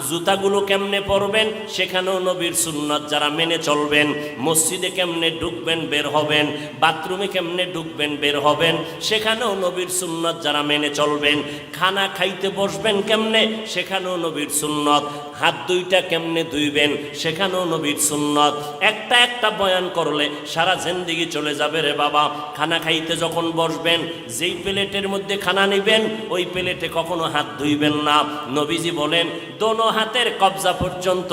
জুতাগুলো কেমনে পরবেন সেখানেও নবীর সুন্নাত যারা মেনে চলবেন, মসজিদে কেমনে ঢুকবেন বের হবেন, বাথরুমে কেমনে ঢুকবেন বের হবেন সেখানেও নবীর সুন্নাত যারা মেনে চলবেন, খানা খাইতে বসবেন কেমনে সেখানেও নবীর সুন্নাত, হাত দুইটা কেমনে ধুইবেন সেখানেও নবীর সুন্নাত। একটা একটা বয়ান করলে সারা জিন্দেগি চলে যাবে রে বাবা। খানা খাইতে যখন বসবেন যেই প্লেটের মধ্যে খানা নেবেন ওই প্লেটে কখনো হাত ধুইবেন না। নবীজি বলেন দোনো হাতের কবজা পর্যন্ত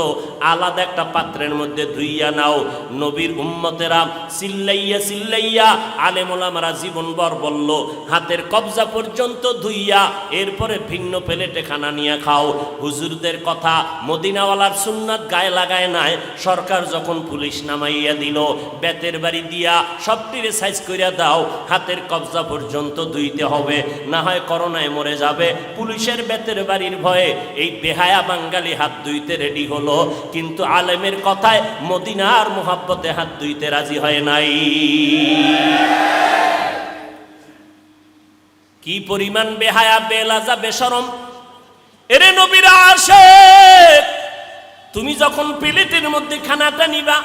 আলাদা একটা পাত্রের মধ্যে ধুইয়া নাও। নবীর উম্মতেরা চিল্লাইয়া চিল্লাইয়া আলেম ওলামারা জীবনভর বলল হাতের কবজা পর্যন্ত ধুইয়া এরপরে ভিন্ন প্লেটে খানা নিয়ে খাও। হুজুরদের কথা মদিনাওয়ালার সুন্নাত গায়ে লাগায় নাই। সরকার যখন পুলিশ নামাইয়া দিল বেতের বাড়ি দিয়া সবটিরে সাইজ কইরা দাও, হাতের কবজা পর্যন্ত ধুইতে হবে, না হয় করোনায় মরে যাবে। পুলিশের বেতের বাড়ির ভয়ে এই বেহায়া বাঙালি হাত ধুইতে রেডি হলো, কিন্তু আলেমের কথায় মদিনার মোহাব্বতে হাত ধুইতে রাজি হয় নাই। কি পরিমাণ বেহায়া, বেলাজা, বেশরম! এরে নবীর আশিক, তুমি যখন প্লেটের মধ্যে খানাটা নিবা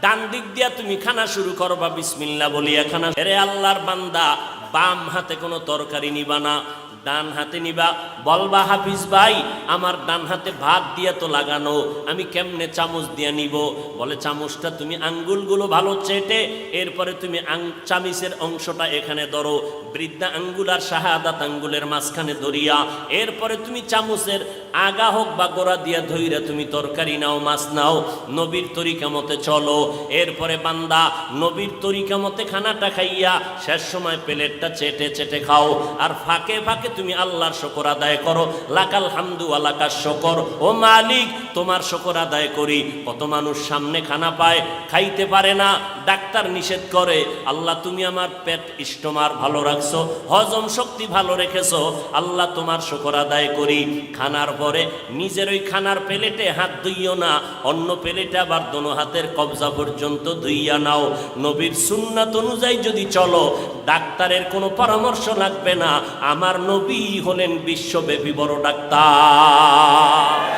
ডান দিক দিয়া তুমি খানা শুরু করবা বিসমিল্লাহ বলিয়া খানা। এরে আল্লাহর বান্দা, বাম হাতে কোনো তরকারি নিবা না, ডান হাতে নিবা। বলবা হাফিজ ভাই আমার ডান হাতে ভাত দিয়া তো লাগানো, আমি কেমনে চামচ দিয়া নিব? বলে চামচটা তুমি আঙ্গুলগুলো ভালো চেটে এরপরে তুমি চামিচের অংশটা এখানে ধরো, বৃদ্ধা আঙ্গুল আর শাহাদাত আঙ্গুলের মাঝখানে ধরিয়া এরপরে তুমি চামচের আগা হোক বা গোড়া দিয়া ধইরা তুমি তরকারি নাও, মাছ নাও, নবীর তরিকা মতে চলো। এরপরে বান্দা নবীর তরিকা মতে খানাটা খাইয়া শেষ সময় প্লেটটা চেটে চেটে খাও, আর ফাঁকে ফাঁকে তুমি আল্লাহর শুকর আদায় করো। লাকাল হামদু ওয়া লাকাশ শুকর, ও মালিক তোমার শুকর আদায় করি। কত মানুষ সামনে খানা পায় খাইতে পারে না, ডাক্তার নিষেধ করে, আল্লাহ তুমি আমার পেট স্টোমার ভালো রাখছো, হজম শক্তি ভালো রেখেছো, আল্লাহ তোমার শুকর আদায় করি। খানার পরে নিজের ওই খানার প্লেটে হাত ধুইও না, অন্য প্লেটে আবার দোনো হাতের কবজা পর্যন্ত ধুইয়া নাও। নবীর সুন্নাত অনুযায়ী যদি চলো ডাক্তারের কোনো পরামর্শ লাগবে না। আমার নবী হলেন বিশ্বব্যাপী বড় ডাক্তার।